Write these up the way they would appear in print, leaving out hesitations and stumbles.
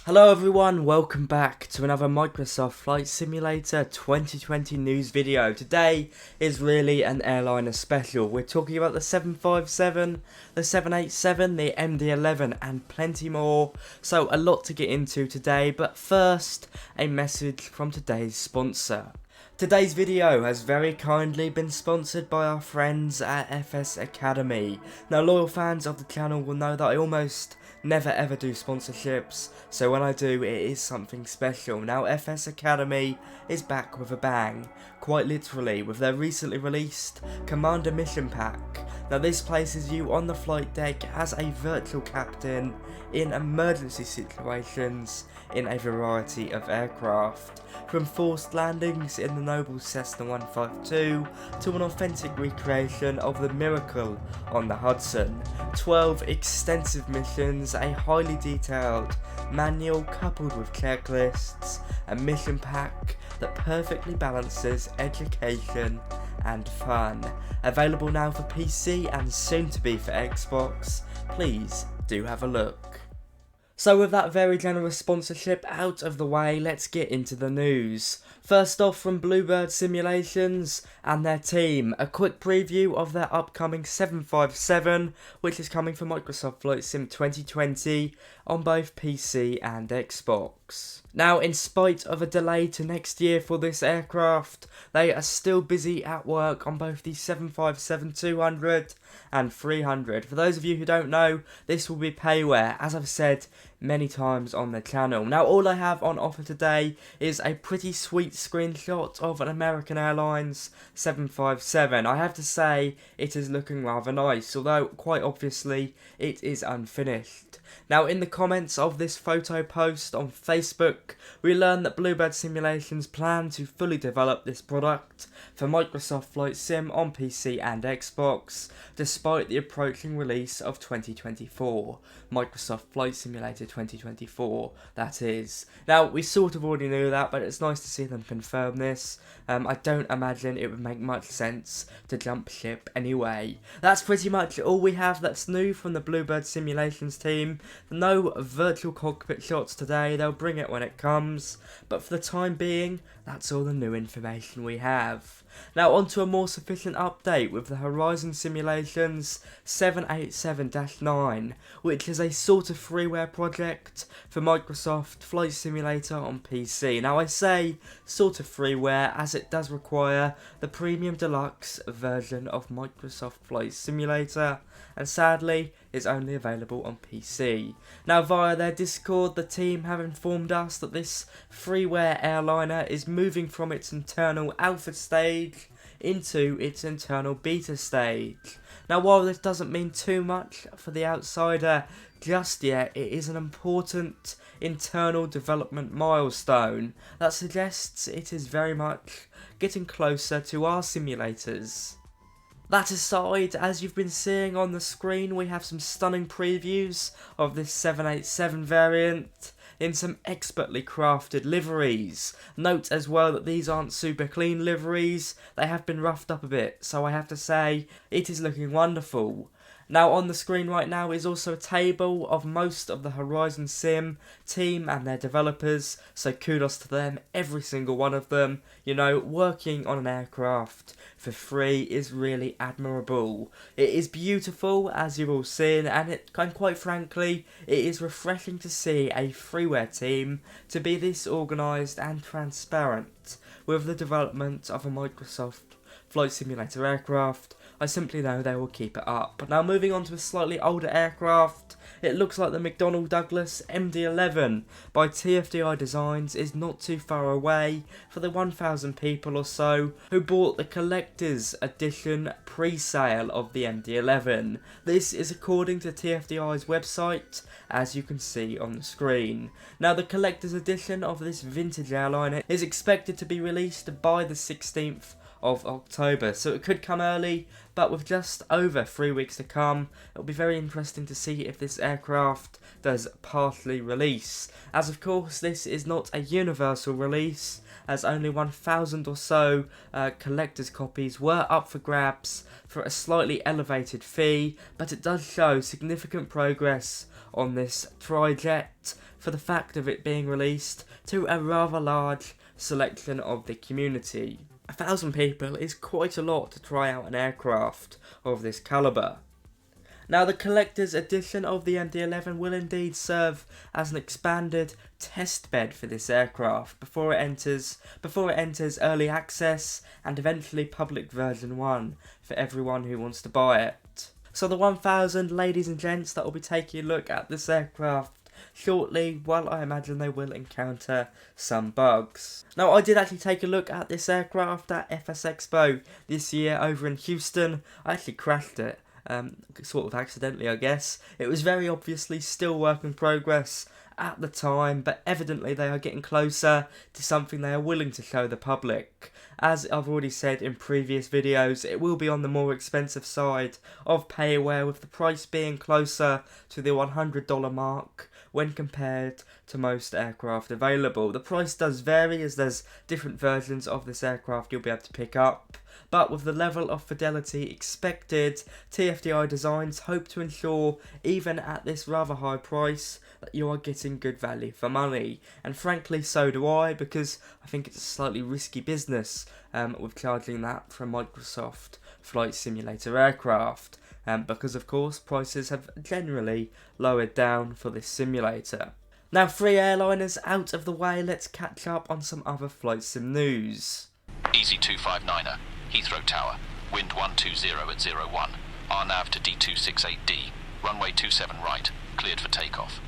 Hello everyone, welcome back to another Microsoft Flight Simulator 2020 news video. Today is really an airliner special. We're talking about the 757, the 787, the MD-11 and plenty more. So a lot to get into today, but first a message from today's sponsor. Today's video has very kindly been sponsored by our friends at FS Academy. Now loyal fans of the channel will know that I almost never ever do sponsorships, so when I do it is something special. Now FS Academy is back with a bang, quite literally, with their recently released Commander Mission Pack. Now this places you on the flight deck as a virtual captain in emergency situations in a variety of aircraft, from forced landings in the noble Cessna 152 to an authentic recreation of the Miracle on the Hudson. 12 extensive missions, a highly detailed manual coupled with checklists, a mission pack that perfectly balances education and fun. Available now for PC and soon to be for Xbox. Please do have a look. So with that very generous sponsorship out of the way, let's get into the news. First off, from Bluebird Simulations and their team, a quick preview of their upcoming 757, which is coming for Microsoft Flight Sim 2020 on both PC and Xbox. Now, in spite of a delay to next year for this aircraft, they are still busy at work on both the 757-200 and 300. For those of you who don't know, this will be payware, as I've said many times on the channel. Now, all I have on offer today is a pretty sweet screenshot of an American Airlines 757. I have to say, it is looking rather nice, although quite obviously it is unfinished. Now, in the comments of this photo post on Facebook, we learn that Bluebird Simulations plan to fully develop this product for Microsoft Flight Sim on PC and Xbox, despite the approaching release of 2024. Microsoft Flight Simulator 2024, that is. Now, we sort of already knew that, but it's nice to see them confirm this. I don't imagine it would make much sense to jump ship anyway. That's pretty much all we have that's new from the Bluebird Simulations team. No virtual cockpit shots today, they'll bring it when it comes, but for the time being, that's all the new information we have. Now onto a more sufficient update with the Horizon Simulations 787-9, which is a sort of freeware project for Microsoft Flight Simulator on PC. Now I say sort of freeware as it does require the Premium Deluxe version of Microsoft Flight Simulator, and sadly is only available on PC. Now via their Discord, the team have informed us that this freeware airliner is moving from its internal alpha stage into its internal beta stage. Now while this doesn't mean too much for the outsider just yet, it is an important internal development milestone that suggests it is very much getting closer to our simulators. That aside, as you've been seeing on the screen, we have some stunning previews of this 787 variant in some expertly crafted liveries. Note as well that these aren't super clean liveries, they have been roughed up a bit, so I have to say, it is looking wonderful. Now on the screen right now is also a table of most of the Horizon Sim team and their developers, so kudos to them, every single one of them. You know, working on an aircraft for free is really admirable. It is beautiful, as you've all seen, and quite frankly, it is refreshing to see a freeware team to be this organised and transparent with the development of a Microsoft Flight Simulator aircraft. I simply know they will keep it up. Now moving on to a slightly older aircraft, it looks like the McDonnell Douglas MD-11 by TFDI Designs is not too far away for the 1,000 people or so who bought the collector's edition pre-sale of the MD-11. This is according to TFDI's website, as you can see on the screen. Now the collector's edition of this vintage airliner is expected to be released by the 16th of October, so it could come early, but with just over 3 weeks to come, it'll be very interesting to see if this aircraft does partially release, as of course this is not a universal release, as only 1,000 or so collector's copies were up for grabs for a slightly elevated fee, but it does show significant progress on this tri-jet for the fact of it being released to a rather large selection of the community. 1,000 people is quite a lot to try out an aircraft of this calibre. Now, the collector's edition of the MD-11 will indeed serve as an expanded test bed for this aircraft before it enters early access and eventually public version 1 for everyone who wants to buy it. So the 1,000 ladies and gents that will be taking a look at this aircraft shortly, well, I imagine they will encounter some bugs. Now, I did actually take a look at this aircraft at FS Expo this year over in Houston. I actually crashed it. Sort of accidentally, I guess. It was very obviously still work in progress at the time, but evidently they are getting closer to something they are willing to show the public. As I've already said in previous videos, it will be on the more expensive side of pay-aware, with the price being closer to the $100 mark when compared to most aircraft available. The price does vary as there's different versions of this aircraft you'll be able to pick up, but with the level of fidelity expected, TFDI Designs hope to ensure, even at this rather high price, that you are getting good value for money. And frankly, so do I, because I think it's a slightly risky business with charging that for a Microsoft Flight Simulator aircraft, because of course prices have generally lowered down for this simulator. Now, 3 airliners out of the way, let's catch up on some other flight sim news. Easy 259er, Heathrow Tower, wind 120 at 01, RNAV to D268D, runway 27 right, cleared for takeoff.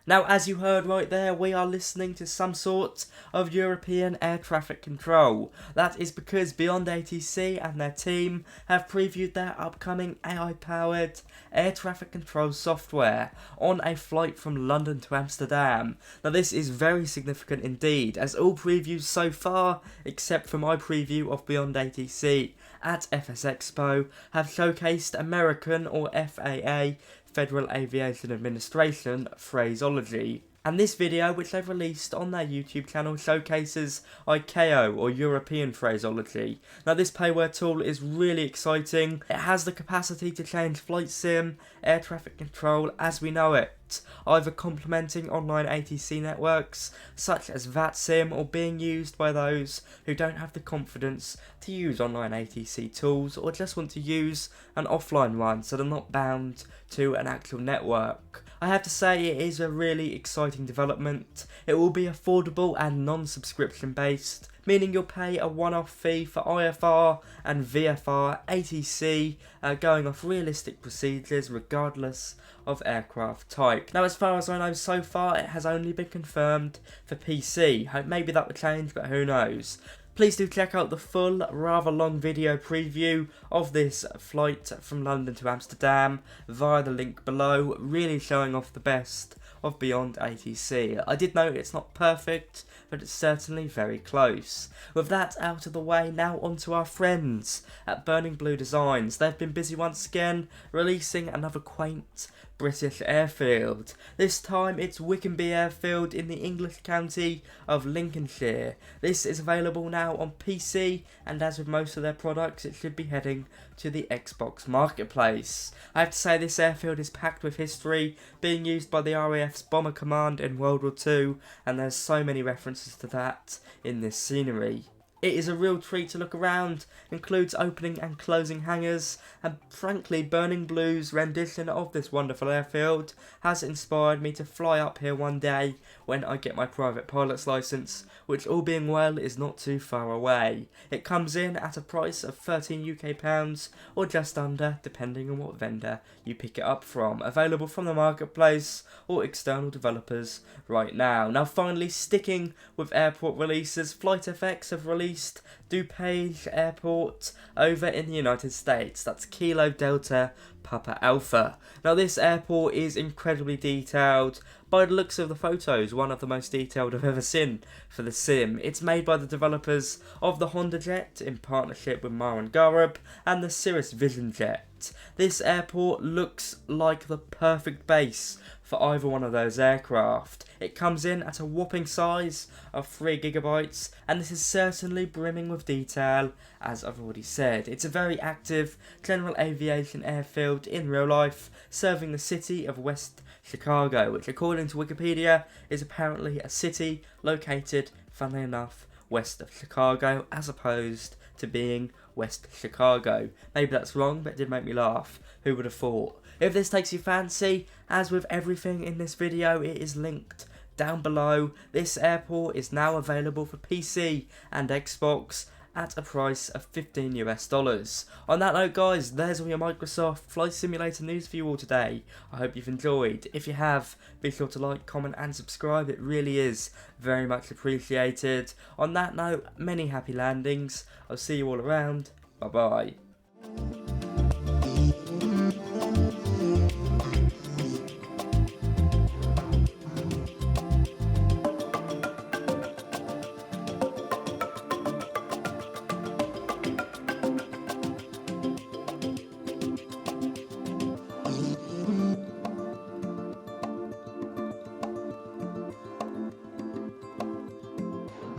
Now, as you heard right there, we are listening to some sort of European air traffic control. That is because BeyondATC and their team have previewed their upcoming AI-powered air traffic control software on a flight from London to Amsterdam. Now, this is very significant indeed, as all previews so far, except for my preview of BeyondATC at FS Expo, have showcased American or FAA, Federal Aviation Administration, phraseology. And this video, which they've released on their YouTube channel, showcases ICAO, or European phraseology. Now, this payware tool is really exciting. It has the capacity to change flight sim, air traffic control as we know it, either complementing online ATC networks, such as VATSIM, or being used by those who don't have the confidence to use online ATC tools, or just want to use an offline one so they're not bound to an actual network. I have to say, it is a really exciting development. It will be affordable and non-subscription based, meaning you'll pay a one-off fee for IFR and VFR ATC, going off realistic procedures regardless of aircraft type. Now, as far as I know so far, it has only been confirmed for PC. Maybe that will change, but who knows. Please do check out the full, rather long video preview of this flight from London to Amsterdam via the link below, really showing off the best of BeyondATC. I did note it's not perfect, but it's certainly very close. With that out of the way, now on to our friends at Burning Blue Designs. They've been busy once again, releasing another quaint British airfield. This time it's Wickenby Airfield in the English county of Lincolnshire. This is available now on PC, and as with most of their products, it should be heading to the Xbox marketplace. I have to say, this airfield is packed with history, being used by the RAF's Bomber Command in World War II, and there's so many references to that in this scenery. It is a real treat to look around, includes opening and closing hangars, and frankly, Burning Blue's rendition of this wonderful airfield has inspired me to fly up here one day when I get my private pilot's licence, which, all being well, is not too far away. It comes in at a price of £13 UK, or just under, depending on what vendor you pick it up from. Available from the marketplace or external developers right now. Now, finally, sticking with airport releases, FlightFX have released DuPage Airport over in the United States. That's Kilo Delta Papa Alpha. Now, this airport is incredibly detailed. By the looks of the photos, one of the most detailed I've ever seen for the sim. It's made by the developers of the Honda Jet in partnership with Maran Garab and the Cirrus Vision Jet. This airport looks like the perfect base for either one of those aircraft. It comes in at a whopping size of 3 GB, and this is certainly brimming with detail, as I've already said. It's a very active general aviation airfield in real life, serving the city of West Chicago, which according to Wikipedia is apparently a city located, funnily enough, west of Chicago, as opposed to being West Chicago. Maybe that's wrong, but it did make me laugh. Who would have thought? If this takes your fancy, as with everything in this video, it is linked down below. This airport is now available for PC and Xbox at a price of $15 US. On that note, guys, there's all your Microsoft Flight Simulator news for you all today. I hope you've enjoyed. If you have, be sure to like, comment and subscribe. It really is very much appreciated. On that note, many happy landings. I'll see you all around. Bye bye.